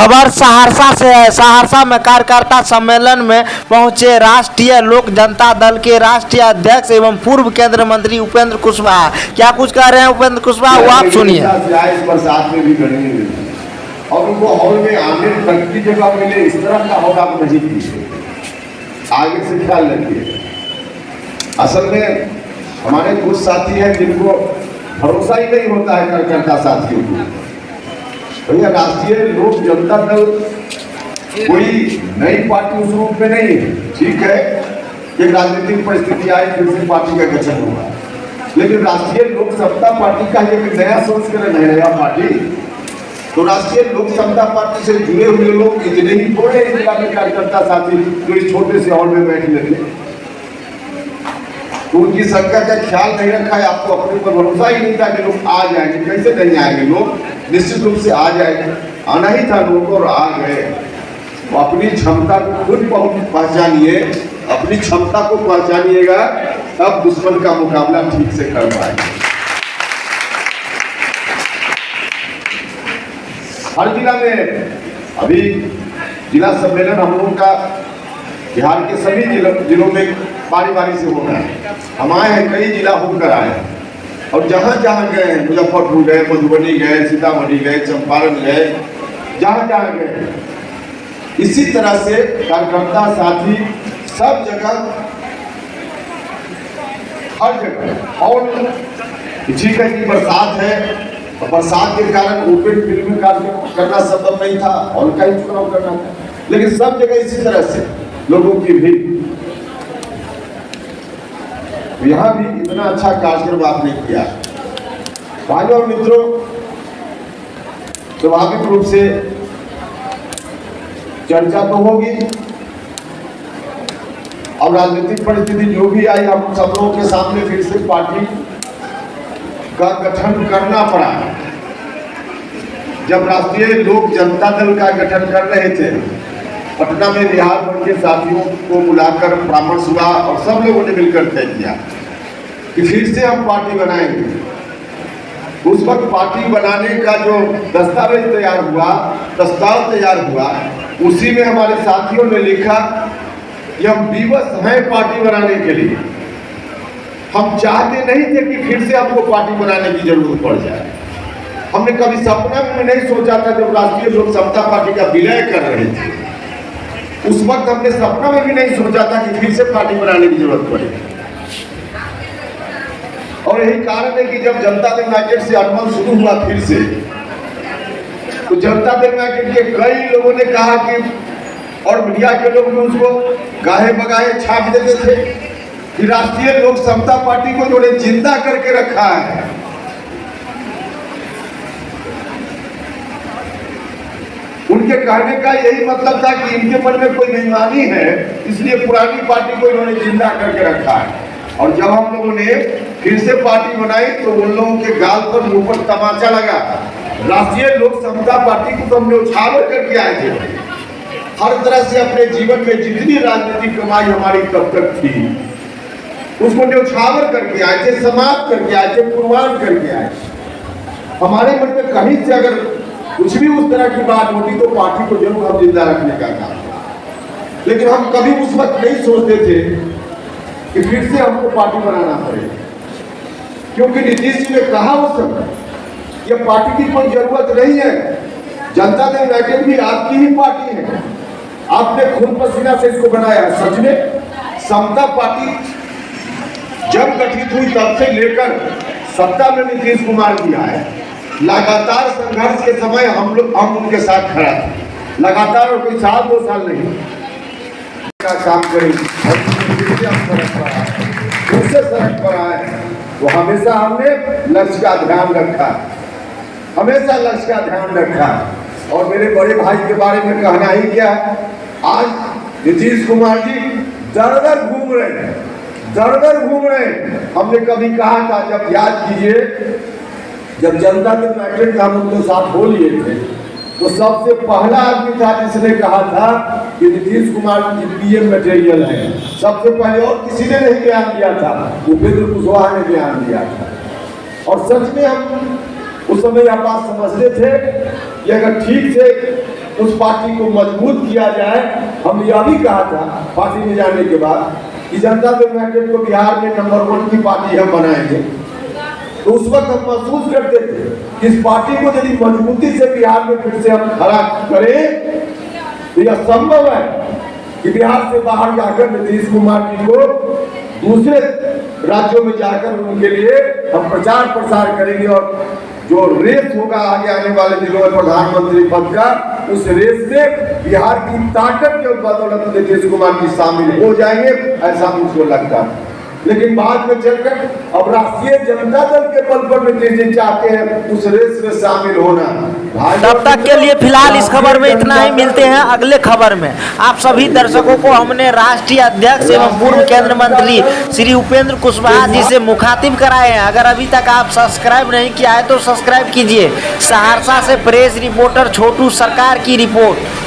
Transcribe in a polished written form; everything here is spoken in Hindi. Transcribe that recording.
खबर सहरसा से है। सहरसा में कार्यकर्ता सम्मेलन में पहुंचे राष्ट्रीय लोक जनता दल के राष्ट्रीय अध्यक्ष एवं पूर्व केंद्रीय मंत्री उपेंद्र कुशवाहा। क्या कुछ कह रहे हैं उपेंद्र कुशवाहा, वो आप सुनिए। और उनको हॉल में आने तक की जगह मिले, इस तरह का हॉल आप नहीं कीजिए, आगे से ख्याल रखिए। असल में हमारे कुछ साथी हैं जिनको भरोसा ही नहीं होता है कार्यकर्ता साथियों को। भैया राष्ट्रीय लोक जनता दल कोई नई पार्टी उस रूप में नहीं है। ठीक है, एक राजनीतिक परिस्थिति आए फिर से पार्टी का गठन होगा, लेकिन राष्ट्रीय लोक समता पार्टी का एक नया संस्करण है, नया पार्टी। तो राष्ट्रीय लोक समता पार्टी से जुड़े हुए लोग इतने ही थोड़े जिला में कार्यकर्ता साथी जो इस छोटे से हॉल में बैठ लेते, तो उनकी संख्या का ख्याल नहीं रखा है। आपको अपने ऊपर भरोसा ही नहीं था कि लोग आ जाएंगे। कैसे नहीं आएंगे? लोग निश्चित रूप से आ जाएंगे, आना ही था लोगों को और आ गए। तो अपनी क्षमता को खुद पहचानिए, अपनी क्षमता को पहचानिएगा, तब दुश्मन का मुकाबला ठीक से कर पाएंगे। हर जिला में अभी जिला सम्मेलन हम लोगों का बिहार के सभी जिलों में बारी बारी से होना है। हम आए हैं, कई जिला होकर आए, और जहाँ जहाँ गए, मुजफ्फरपुर गए, मधुबनी गए, सीतामढ़ी गए, चंपारण गए, जहाँ जहाँ गए, इसी तरह से कार्यकर्ता साथी सब जगह, हर जगह। और ठीक है कि बरसात है, और बरसात के कारण ओपन फील्ड में कार्य करना संभव नहीं था, और का ही चुनाव करना था, लेकिन सब जगह इसी तरह से लोगों की भीड़। यहाँ भी इतना अच्छा कार्यक्रम आपने किया। भाइयों और मित्रों, स्वाभाविक रूप से चर्चा तो होगी, और राजनीतिक परिस्थिति जो भी आई, हम सब लोगों के सामने फिर से पार्टी का गठन करना पड़ा। जब राष्ट्रीय लोक जनता दल का गठन कर रहे थे, पटना में बिहार भर के साथियों को बुलाकर परामर्श हुआ, और सब लोगों ने मिलकर तय किया कि फिर से हम पार्टी बनाएंगे। उस वक्त पार्टी बनाने का जो दस्तावेज तैयार हुआ, प्रस्ताव तैयार हुआ, उसी में हमारे साथियों ने लिखा कि हम विवश हैं पार्टी बनाने के लिए। हम चाहते नहीं थे कि फिर से हमको पार्टी बनाने की जरूरत पड़ जाए। हमने कभी सपना में नहीं सोचा था, जब राष्ट्रीय लोक समता पार्टी का विलय कर रहे थे, उस वक्त हमने सपना में भी नहीं सोचा था कि फिर से पार्टी बनाने की जरूरत पड़ेगी। और यही कारण है कि जब जनता दल यूनाइटेड से अनबन शुरू हुआ फिर से, तो जनता दल यूनाइटेड के कई लोगों ने कहा कि, और मीडिया के लोग भी उसको गाहे बगाहे छाप देते थे कि राष्ट्रीय लोक समता पार्टी को जो जिंदा करके रखा है। उनके कहने का यही मतलब था कि इनके मन में कोई बेईमानी है, इसलिए पुरानी पार्टी को इन्होंने जिंदा करके रखा है। और जब हम लोगों ने फिर से पार्टी बनाई, तो उन लोगों के गाल पर, मुंह पर तमाचा लगा। राष्ट्रीय लोक समता पार्टी को तो हमने उछावर करके आए थे। हर तरह से अपने जीवन में जितनी राजनीतिक कमाई हमारी तब तक थी, उसको न्यौछावर करके आए थे, समाप्त करके आए थे, कुर्बान करके आए थे। हमारे मन में कहीं से अगर कुछ भी उस तरह की बात होती, तो पार्टी को जरूर हम जिंदा रखने का काम। लेकिन हम कभी उस वक्त नहीं सोचते थे कि फिर से हमको पार्टी बनाना पड़ेगा, क्योंकि नीतीश जी ने कहा उस समय, यह पार्टी की कोई जरूरत नहीं है, जनता दल यूनाइटेड भी आपकी ही पार्टी है, आपने खून पसीना से इसको बनाया। सच में समता पार्टी जब गठित हुई तब से लेकर सत्ता में नीतीश कुमार जी आए, लगातार संघर्ष के समय हम उनके साथ खड़ा थे, लगातार, और कोई साल 2 साल नहीं का काम करें। सड़क पर आए, तो हमेशा हमने लक्ष्य का ध्यान रखा, हमेशा लक्ष्य का ध्यान रखा। और मेरे बड़े भाई के बारे में कहना ही क्या, आज नीतीश कुमार जी दर-दर घूम रहे हैं, दर-दर घूम रहे हैं। हमने कभी कहा था, जब याद कीजिए, जब जनता दल यूनाइटेड का हम उनके साथ हो लिए थे, तो सबसे पहला आदमी था जिसने कहा था कि नीतीश कुमार जी पीएम मटेरियल है। सबसे पहले, और किसी ने नहीं बयान दिया था, उपेंद्र कुशवाहा ने बयान दिया था। और सच में हम उस समय यह बात समझते थे कि अगर ठीक से उस पार्टी को मजबूत किया जाए। हमने यह भी कहा था पार्टी में जाने के बाद कि जनता दल यूनाइटेड को बिहार में नंबर 1 की पार्टी हम बनाएंगे। तो उस वक्त हम महसूस करते थे कि इस पार्टी को यदि मजबूती से बिहार में फिर से हम खड़ा करें तो यह संभव है कि बिहार से बाहर जाकर नीतीश कुमार जी को दूसरे राज्यों में जाकर उनके लिए हम प्रचार प्रसार करेंगे और जो रेस होगा आगे आने वाले दिनों में प्रधानमंत्री पद का, उस रेस से बिहार की ताकत के बदौलत नीतीश कुमार जी शामिल हो जाएंगे, ऐसा मुझको लगता है। लेकिन बाद में चलकर अब राष्ट्रीय जनता दल के बल पर नीतीश जी चाहते हैं उस रेस में शामिल होना। तब तक के लिए फिलहाल इस खबर में इतना ही। मिलते हैं अगले खबर में। आप सभी दर्शकों को हमने राष्ट्रीय अध्यक्ष एवं पूर्व केंद्रीय मंत्री श्री उपेंद्र कुशवाहा जी से मुखातिब कराए हैं। अगर अभी तक आप सब्सक्राइब नहीं किया है तो सब्सक्राइब कीजिए। सहरसा से प्रेस रिपोर्टर छोटू सरकार की रिपोर्ट।